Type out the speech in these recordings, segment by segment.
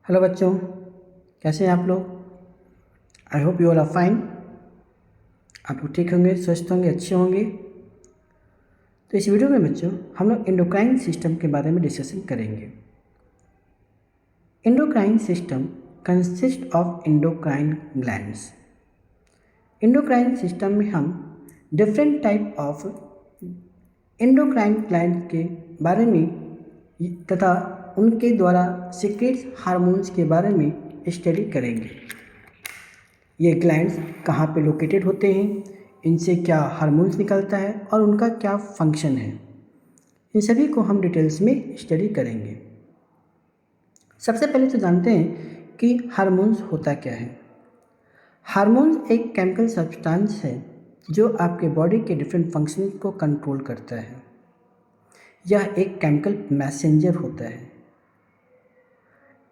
Hello बच्चों, कैसे हैं आप लोग। I hope you all are fine. आप लोग ठीक होंगे, स्वस्थ होंगे, अच्छे होंगे। तो इस वीडियो में बच्चों हम लोग एंडोक्राइन सिस्टम के बारे में डिस्कशन करेंगे। Endocrine system consist of endocrine glands. Endocrine system में हम different type of endocrine gland के बारे में तथा उनके द्वारा सीक्रेट हार्मोन्स के बारे में स्टडी करेंगे। ये ग्लैंड्स कहाँ पे लोकेटेड होते हैं, इनसे क्या हार्मोन्स निकलता है और उनका क्या फंक्शन है, इन सभी को हम डिटेल्स में स्टडी करेंगे। सबसे पहले तो जानते हैं कि हार्मोन्स होता क्या है। हार्मोन्स एक केमिकल सब्सटेंस है जो आपके बॉडी के डिफरेंट फंक्शंस को कंट्रोल करता है। यह एक केमिकल मैसेंजर होता है।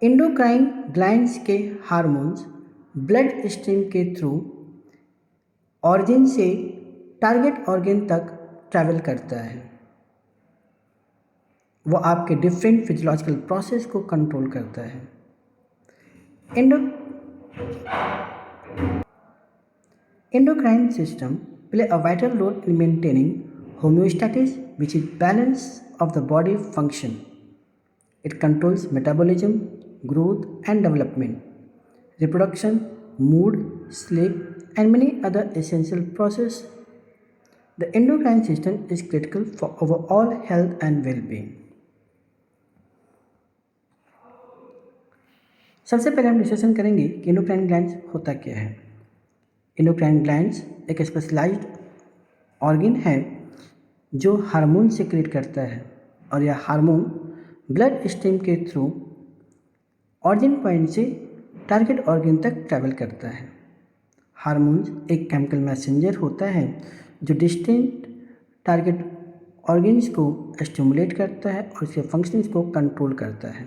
एंडोक्राइन ग्लैंड्स के हार्मोन्स ब्लड स्ट्रीम के थ्रू ऑर्गन से टारगेट ऑर्गन तक ट्रैवल करता है। वो आपके डिफरेंट फिजियोलॉजिकल प्रोसेस को कंट्रोल करता है। Endocrine system play a vital role in maintaining homeostasis, which is balance of the body function. It controls metabolism, growth and development, reproduction, mood, sleep, and many other essential processes. The endocrine system is critical for overall health and well-being. सबसे पहले हम discussion करेंगे कि endocrine glands होता क्या है। Endocrine glands एक specialized organ है जो हार्मोन सीक्रेट करता है और यह हार्मोन ब्लड स्ट्रीम के थ्रू ऑरिजिन पॉइंट से टारगेट ऑर्गन तक ट्रैवल करता है। हार्मोन्स एक केमिकल मैसेंजर होता है जो डिस्टिंक्ट टारगेट ऑर्गन्स को स्टिमुलेट करता है और उसके फंक्शंस को कंट्रोल करता है।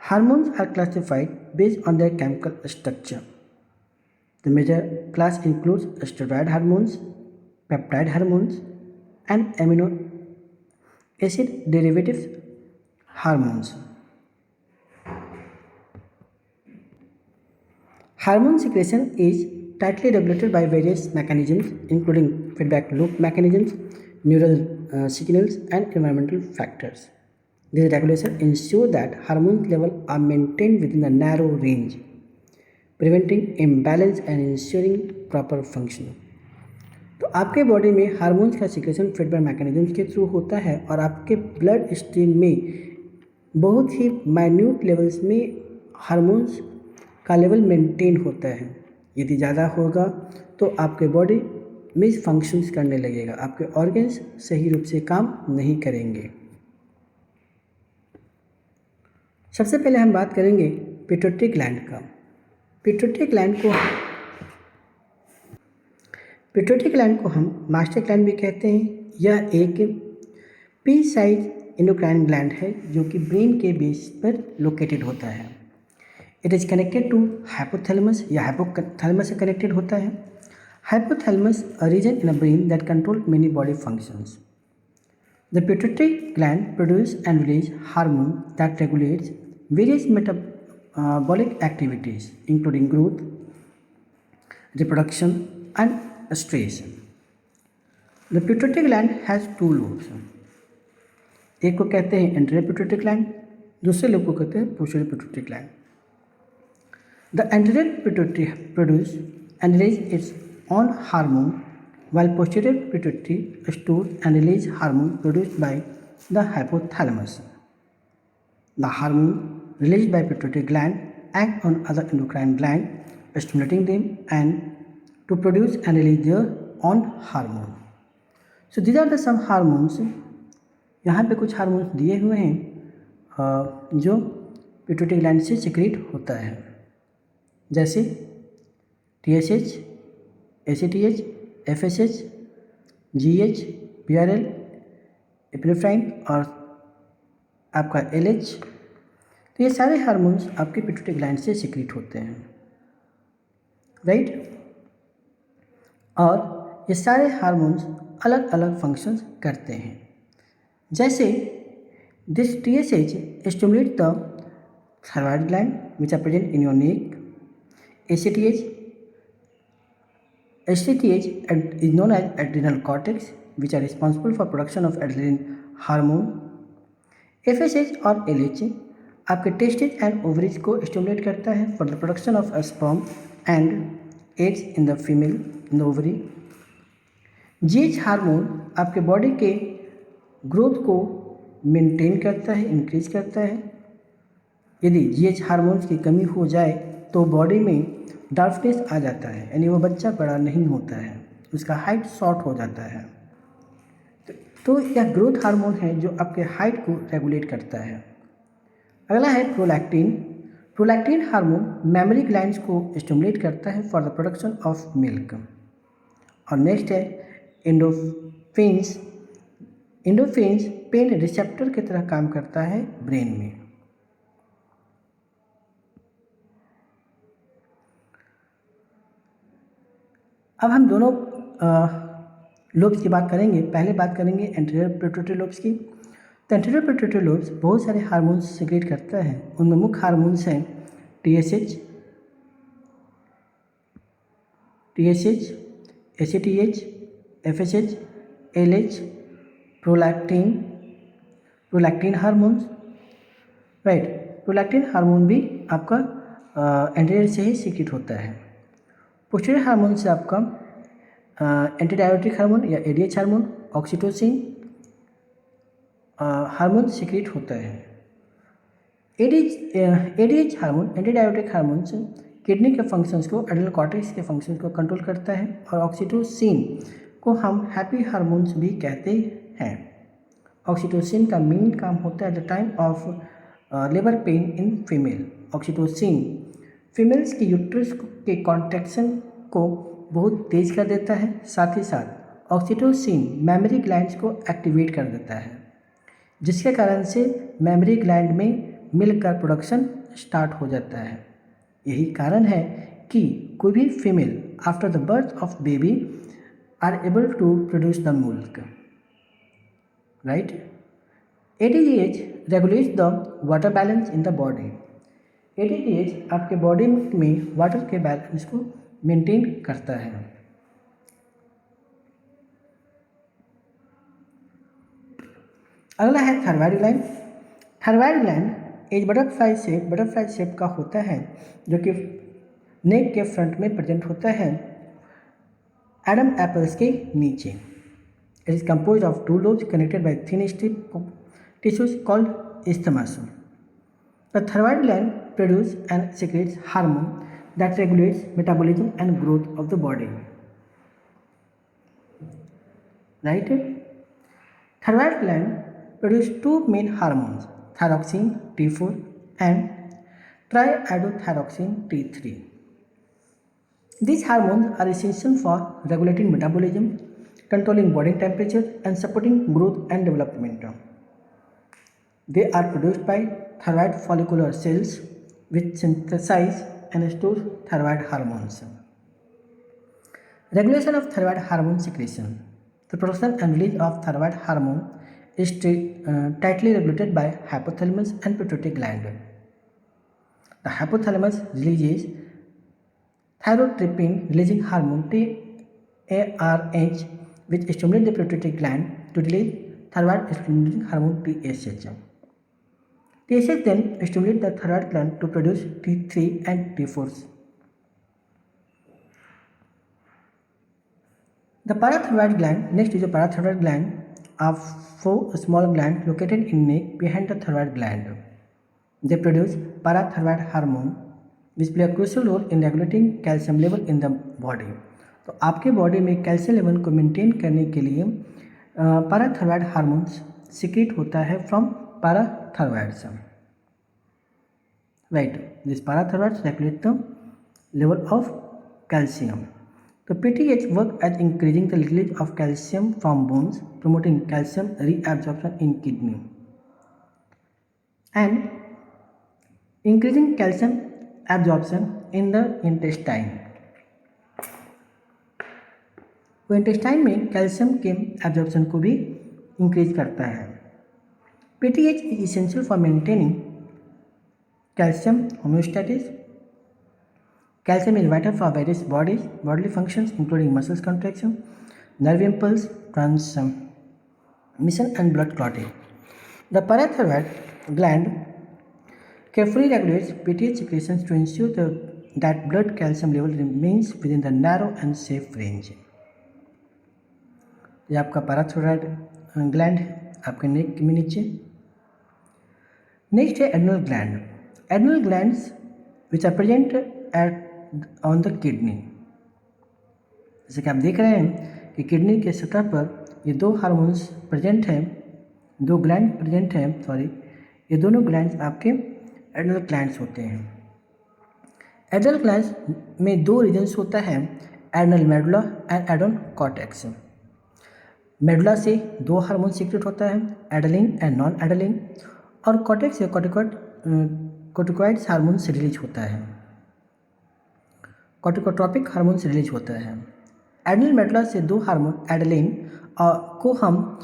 Hormones are classified based on their chemical structure. The major class includes steroid hormones, peptide hormones, and amino acid derivatives hormones. Hormone secretion is tightly regulated by various mechanisms, including feedback loop mechanisms, neural signals, and environmental factors. This regulation ensures that hormone levels are maintained within a narrow range, preventing imbalance and ensuring proper function. तो आपके body में hormones का secretion feedback mechanism के through होता है और आपके blood stream में बहुत ही माइन्यूट लेवल्स में हार्मोन्स का लेवल मेंटेन होता है। यदि ज़्यादा होगा तो आपके बॉडी मिस फंक्शंस करने लगेगा, आपके ऑर्गन्स सही रूप से काम नहीं करेंगे। सबसे पहले हम बात करेंगे पिट्यूटरी ग्लैंड का। पिट्यूटरी ग्लैंड को हम मास्टर ग्लैंड भी कहते हैं। यह एक पी साइज एंडोक्राइन ग्लैंड है जो कि ब्रेन के बेस पर लोकेटेड होता है। It is connected to hypothalamus या हाइपोथैलेमस से कनेक्टेड होता है। Hypothalamus a region in a brain that control many body functions. The pituitary gland produce and release hormone that regulates various metabolic activities including growth, reproduction and stress. The pituitary gland has two lobes. एक को कहते हैं anterior pituitary gland, दूसरे lobe को कहते हैं posterior pituitary gland. The anterior pituitary produce and release its own hormone while posterior pituitary stores and release hormone produced by the hypothalamus. The hormone released by pituitary gland act on other endocrine gland, stimulating them and to produce and release their own hormone. So these are the some hormones. यहाँ पे कुछ hormones दिए हुए हैं जो pituitary gland से secret होता है, जैसे TSH, ACTH, FSH, GH, PRL, epinephrine और आपका LH। तो ये सारे हार्मोन्स आपके पिट्यूटरी ग्लैंड से सीक्रेट होते हैं, राइट। और ये सारे हार्मोन्स अलग अलग फंक्शंस करते हैं। जैसे This TSH stimulates the thyroid gland which are present in your neck. ACTH is known as adrenal cortex, which are responsible for production of adrenaline hormone. FSH और LH आपके टेस्टिस एंड ओवरीज को stimulate करता है for the production of sperm and eggs in the female in the ovary. GH hormone आपके body के growth को maintain करता है, इंक्रीज करता है. यदि GH हार्मोन्स की कमी हो जाए तो बॉडी में डार्कनेस आ जाता है, यानी वो बच्चा बड़ा नहीं होता है, उसका हाइट शॉर्ट हो जाता है. तो यह ग्रोथ हार्मोन है जो आपके हाइट को रेगुलेट करता है. अगला है prolactin. Prolactin hormone memory glands को स्टिमुलेट करता है for the production of milk. और नेक्स्ट है एंडोर्फिन्स. एंडोर्फिन्स पेन रिसेप्टर की तरह काम करता है ब्रेन में. अब हम दोनों लोब्स की बात करेंगे. पहले बात करेंगे एंटीरियर पिट्यूटरी लोब्स की. तो एंटीरियर पिट्यूटरी लोब्स बहुत सारे हार्मोन्स सिक्रेट करता है. उनमें मुख्य हार्मोन्स हैं TSH, ACTH, FSH, LH, prolactin hormones. Right, prolactin hormone भी आपका एंटीरियर से ही सिक्रेट होता है. पोस्टीरियर हार्मोन से आपका एंटीडायोटिक हार्मोन या ADH hormone, oxytocin hormone secrete होता है. ADH हार्मोन एंटीडायोटिक हार्मोन से किडनी के फंक्शंस को, एड्रेनल कॉर्टेक्स के फंक्शंस को कंट्रोल करता है. और ऑक्सीटोसिन को हम हैप्पी हार्मोन्स भी कहते हैं. ऑक्सीटोसिन का मेन काम होता है at the time of labour pain in female. Oxytocin females की यूट्रस के कॉन्ट्रैक्शन को बहुत तेज कर देता है. साथ ही साथ ऑक्सीटोसिन मेमोरी ग्लैंड्स को एक्टिवेट कर देता है, जिसके कारण से मेमोरी ग्लैंड में मिल्क का प्रोडक्शन स्टार्ट हो जाता है. यही कारण है कि कोई भी female after the birth of baby are able to produce the milk. Right. ADH regulates the water balance in the body. ADH आपके बॉडी में वाटर के बैलेंस को मेंटेन करता है. अगला है थायराइड ग्लैंड. थायराइड ग्लैंड एक बटरफ्लाई शेप का होता है, जो कि नेक के फ्रंट में प्रेजेंट होता है एडम एप्पल्स के नीचे. It is compose of 2 lobes connected by thin strip tissues called isthmus. The thyroid gland produces and secretes hormone that regulates metabolism and growth of the body. Right? Thyroid gland produces 2 main hormones, thyroxine T4 and triiodothyroxine T3. These hormones are essential for regulating metabolism, controlling body temperature, and supporting growth and development. They are produced by thyroid follicular cells which synthesize and store thyroid hormones. Regulation of thyroid hormone secretion. The production and release of thyroid hormone is tightly regulated by hypothalamus and pituitary gland. The hypothalamus releases thyrotropin releasing hormone TARH, which stimulates the pituitary gland to release thyroid stimulating hormone TSH. TSH then stimulates the thyroid gland to produce T3 and T4s. The parathyroid gland. Next is the parathyroid gland, are 4 small glands located in neck behind the thyroid gland. They produce parathyroid hormone, which play a crucial role in regulating calcium level in the body. तो आपके body में calcium level को maintain करने के लिए पाराथायरॉयड hormone secrete होता है from parathyroids. Right, this parathyroids regulate the level of calcium. The PTH work at increasing the release of calcium from bones, promoting calcium reabsorption in kidney, and increasing calcium absorption in the intestine. वो intestine में calcium के absorption को भी increase करता है. PTH is essential for maintaining calcium homeostasis. Calcium is vital for various bodily functions, including muscles contraction, nerve impulse, transmission, and blood clotting. The parathyroid gland carefully regulates PTH secretions to ensure that blood calcium level remains within the narrow and safe range. ये आपका parathyroid gland है आपके नेक में नीचे। Next है adrenal gland. Adrenal glands which are present at on the kidney. जैसे कि आप देख रहे हैं कि किडनी के सतह पर ये दो हार्मोन्स प्रेजेंट हैं, दो ग्लैंड प्रेजेंट हैं, ये दोनों ग्लैंड्स आपके एड्रिनल ग्लैंड्स होते हैं। एड्रिनल ग्लैंड्स में दो रीजन्स होता है, adrenal medulla and adrenal cortex. Medulla से दो हार्मोन सीक्रेट होता है, एड्रेनलिन एंड नॉन एड्रेनलिन, और कॉर्टेक्स से कॉर्टिकॉइड्स हार्मोन से रिलीज होता है, कॉर्टिकोट्रॉपिक हार्मोन से रिलीज होता है। एड्रेनल मेडुला से दो हार्मोन एड्रेनलिन को हम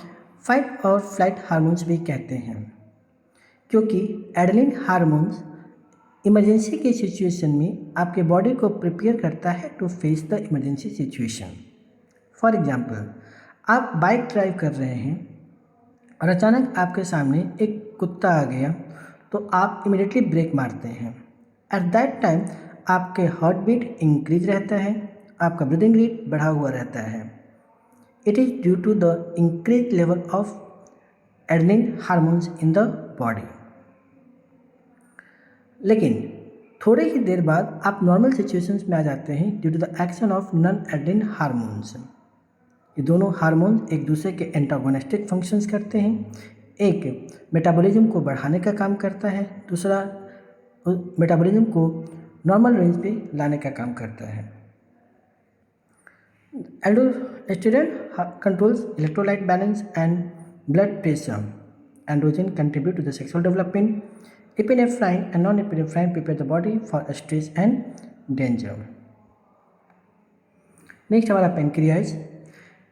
फाइट और फ्लाइट हार्मोन्स भी कहते हैं, क्योंकि एड्रेनलिन हार्मोन्स इमरजेंसी की सिचुएशन में आपके बॉडी को प्रिपेयर करता है to face the emergency situation. For example, आप बाइक ड्राइव कर रहे हैं और अचानक आपके सामने एक कुत्ता आ गया तो आप इमीडिएटली ब्रेक मारते हैं। एट दैट टाइम आपके हार्ट बीट इंक्रीज रहता है, आपका ब्रीदिंग रेट बढ़ा हुआ रहता है। It is due to the increase level of adrenaline hormones in the body. लेकिन थोड़े ही देर बाद आप नॉर्मल सिचुएशंस में आ जाते हैं due to the action of non adrenaline hormones. ये दोनों हार्मोन्स एक दूसरे के एंटागोनिस्टिक फंक्शंस करते हैं। एक मेटाबॉलिज्म को बढ़ाने का काम करता है, दूसरा मेटाबॉलिज्म को नॉर्मल रेंज पे लाने का काम करता है। Aldosterone controls electrolyte balance and blood pressure. Androgen contribute to the sexual development. Epinephrine and non epinephrine prepare the body for stress and danger. Next हमारा pancreas.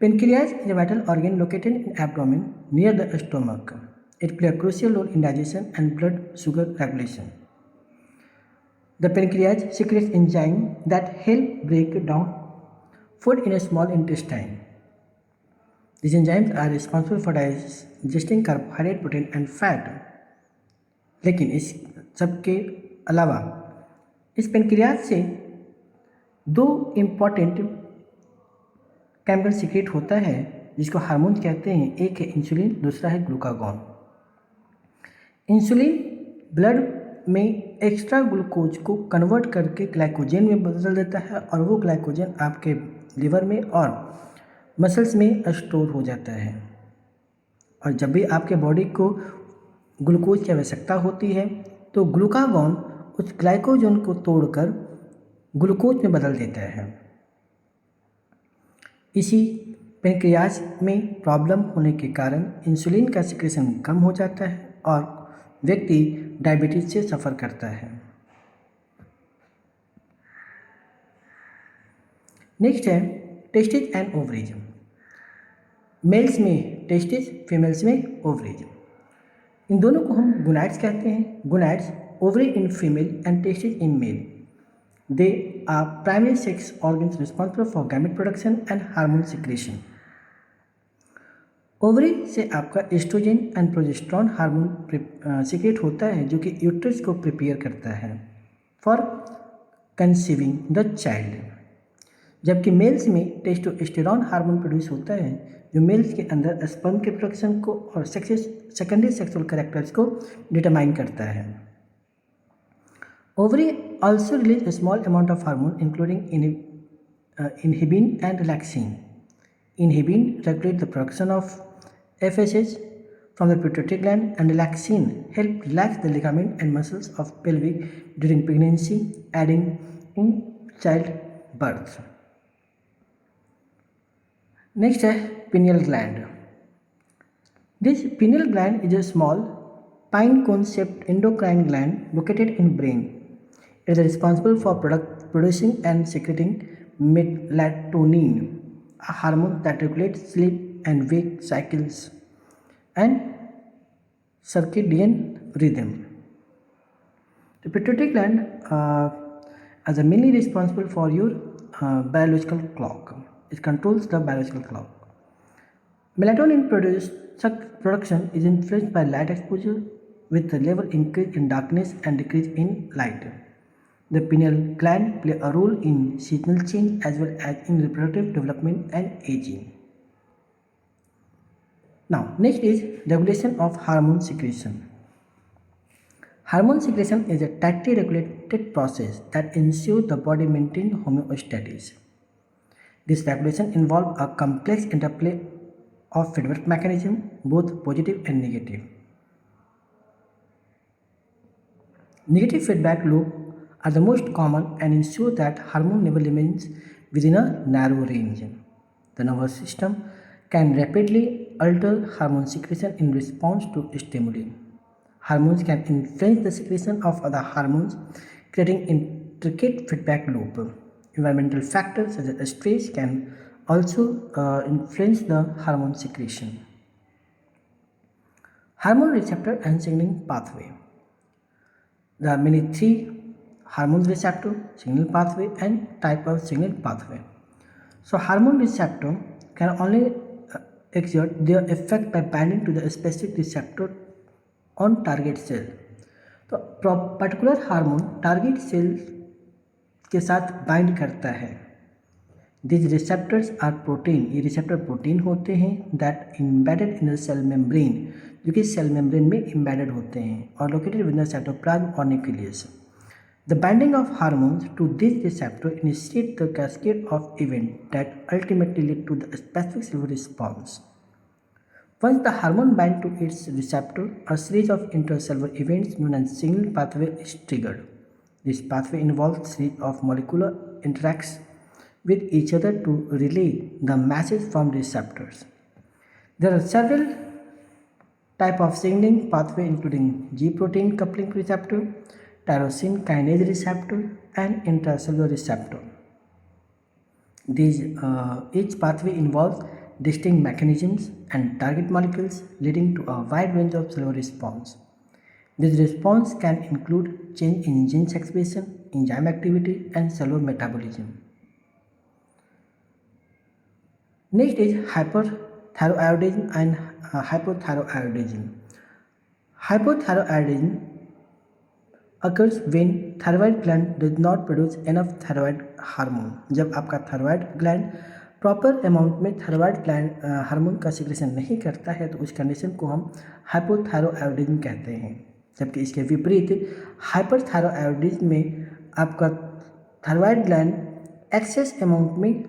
Pancreas is a vital organ located in abdomen near the stomach. It plays a crucial role in digestion and blood sugar regulation. The pancreas secretes enzymes that help break down food in a small intestine. These enzymes are responsible for digesting carbohydrate, protein and fat. लेकिन इस सब के अलावा इस pancreas से दो important chemical secret होता है जिसको हार्मोन कहते हैं। एक है इंसुलिन, दूसरा है ग्लूकागॉन। इंसुलिन ब्लड में एक्स्ट्रा ग्लूकोज को कन्वर्ट करके ग्लाइकोजन में बदल देता है और वो ग्लाइकोजन आपके लिवर में और मसल्स में स्टोर हो जाता है। और जब भी आपके बॉडी को ग्लूकोज की आवश्यकता होती है तो ग्लूकागॉन उस ग्लाइकोजन को तोड़कर ग्लूकोज में बदल देता है। इसी पेनक्रियाज में प्रॉब्लम होने के कारण इंसुलिन का सिक्रेशन कम हो जाता है और व्यक्ति डायबिटीज से सफ़र करता है। नेक्स्ट है टेस्टिस एंड ओवरीज। मेल्स में टेस्टिस, फीमेल्स में ओवरीज। इन दोनों को हम गोनाड्स कहते हैं। Gonads, ovary in female and testis in male. They are primary sex organs responsible for gamete production and hormone secretion. Ovary से आपका estrogen and progesterone hormone secrete होता है जो कि यूट्रस को प्रिपेयर करता है फॉर कंसीविंग द चाइल्ड। जबकि मेल्स में टेस्टोस्टेरॉन हार्मोन प्रोड्यूस होता है जो मेल्स के अंदर स्पर्म के प्रोडक्शन को और सेकेंडरी सेक्सुअल कैरेक्टर्स को डिटरमाइन करता है। Ovary also release a small amount of hormone including inhibin and relaxin. Inhibin regulate the production of FSH from the pituitary gland and relaxin help relax the ligament and muscles of pelvic during pregnancy, aiding in childbirth. Next है pineal gland. This pineal gland is a small pine cone shaped endocrine gland located in brain. It is responsible for producing and secreting melatonin, a hormone that regulates sleep and wake cycles and circadian rhythm. The pituitary gland is mainly responsible for your biological clock. It controls the biological clock. Melatonin production is influenced by light exposure, with the level increase in darkness and decrease in light. The pineal gland play a role in seasonal change as well as in reproductive development and aging. Now, next is regulation of hormone secretion. Hormone secretion is a tightly regulated process that ensures the body maintains homeostasis. This regulation involves a complex interplay of feedback mechanism, both positive and negative. Negative feedback loop are the most common and ensure that hormone level remains within a narrow range. The nervous system can rapidly alter hormone secretion in response to stimuli. Hormones can influence the secretion of other hormones, creating intricate feedback loop. Environmental factors such as stress can also influence the hormone secretion. Hormone receptor and signaling pathway. There are mainly three: hormone receptor, signal pathway, and type of signal pathway. So hormone receptor can only exert their effect by binding to the specific receptor on target cell. तो particular hormone target cell के साथ bind करता है. These receptors are protein. ये receptor protein होते हैं that embedded in the cell membrane, जो कि सेल मेम्ब्रेन में embedded होते हैं और located within the cytoplasm or nucleus. The binding of hormones to this receptor initiates the cascade of events that ultimately lead to the specific cellular response. Once the hormone binds to its receptor, a series of intracellular events known as signal pathway is triggered. This pathway involves a series of molecular interactions with each other to relay the message from receptors. There are several types of signaling pathway including G protein coupling receptor, tyrosine kinase receptor, and intracellular receptor. Each pathway involves distinct mechanisms and target molecules leading to a wide range of cellular response. This response can include change in gene expression, enzyme activity, and cellular metabolism. Next is hyperthyroidism and hypothyroidism. Hypothyroidism occurs when thyroid gland does not produce enough thyroid hormone. जब आपका thyroid gland proper amount में thyroid gland hormone का secretion नहीं करता है तो उस condition को हम हाइपोथायरॉयडिज्म कहते हैं. जबकि इसके विपरीत हाइपरथायरॉयडिज्म में आपका थायराइड ग्लैंड एक्सेस अमाउंट में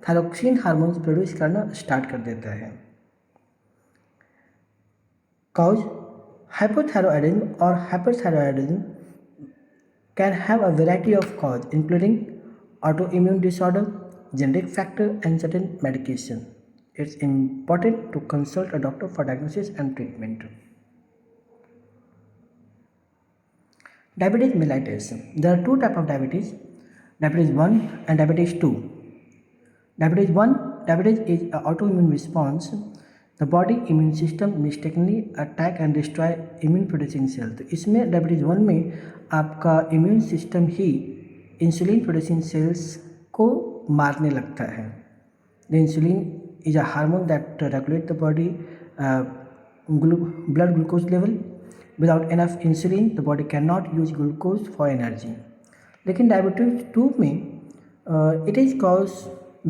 थायरोक्सिन हार्मोन्स प्रोड्यूस करना स्टार्ट कर देता है. Cause hypothyroidism or hyperthyroidism can have a variety of causes including autoimmune disorder, genetic factor, and certain medication. It's important to consult a doctor for diagnosis and treatment. Diabetes mellitus. There are two types of diabetes, diabetes 1 and diabetes 2. Diabetes is an autoimmune response. The body immune system mistakenly attack and destroy immune producing cells. तो इसमें diabetes 1 में आपका immune system ही insulin producing sales को मारने लगता है. The insulin is a hormone that regulate the body blood glucose level. Without enough insulin, the body cannot use glucose for energy. लेकिन diabetes 2 में it is caused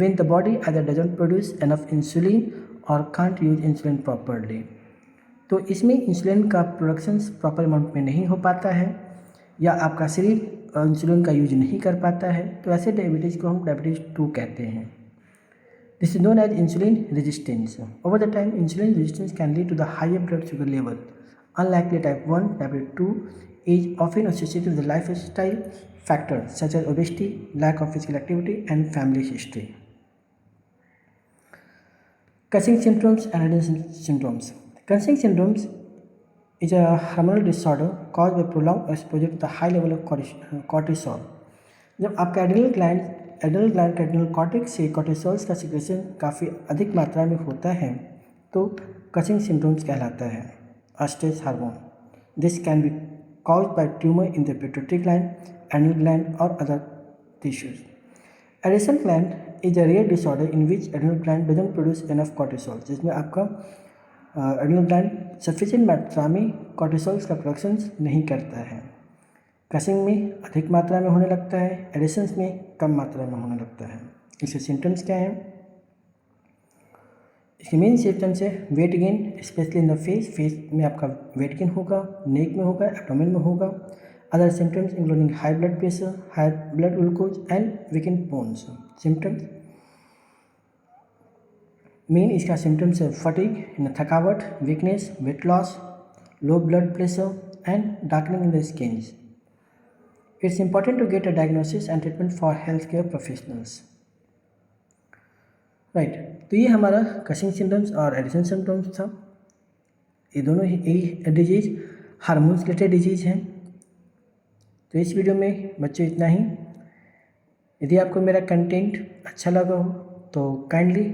when the body either doesn't produce enough insulin और can't use insulin properly. तो इसमें insulin का production proper amount में नहीं हो पाता है या आपका शरीर इंसुलिन का यूज नहीं कर पाता है, तो ऐसे डायबिटीज़ को हम डायबिटीज़ 2 कहते हैं. This is known as insulin resistance. Over the time insulin resistance can lead to the higher blood sugar level. Unlikely type 1, diabetes 2 is often associated with the lifestyle factors such as obesity, lack of physical activity, and family history. Cushing syndromes and Addison syndromes. Cushing syndromes is a hormonal disorder caused by prolonged exposure to the high level of cortisol. जब आपका adrenal gland का adrenal cortex से कॉर्टिसोल्स का secretion काफ़ी अधिक मात्रा में होता है तो कशिंग सिंड्रोम्स कहलाता है. stress hormone. This can be caused by tumor in the pituitary gland, adrenal gland, or other tissues. Adrenal gland is a rare disorder in which adrenal gland doesn't produce enough cortisol, जिसमें आपका adrenal gland sufficient मात्रा में कॉर्टिसोल्स का production नहीं करता है। Causing में अधिक मात्रा में होने लगता है, एडिशंस में कम मात्रा में होने लगता है। इसके सिम्टम्स क्या हैं? इसके मेन सिम्टम्स है weight gain, specially in the face. Face में आपका वेट गेन होगा, नेक में होगा, एब्डोमेन में होगा। Other symptoms including high blood pressure, high blood glucose and weekend bones. Symptoms main इसका सिम्टम्स है फटीग, थकावट, weakness, weight loss, low blood pressure and darkening in the skin. It's important to get a diagnosis and treatment for healthcare professionals. Right, तो ये हमारा causing symptoms और addition symptoms था। ये दोनों ही डिजीज़ हार्मोन्स रिलेटेड डिजीज़ हैं। तो इस वीडियो में बच्चों इतना ही। यदि आपको मेरा कंटेंट अच्छा लगा हो तो काइंडली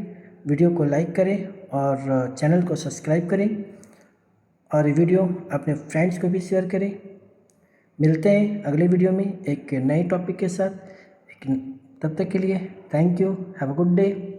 वीडियो को लाइक करें और चैनल को सब्सक्राइब करें और ये वीडियो अपने फ्रेंड्स को भी शेयर करें। मिलते हैं अगले वीडियो में एक नए टॉपिक के साथ। तब तक के लिए thank you, have a good day.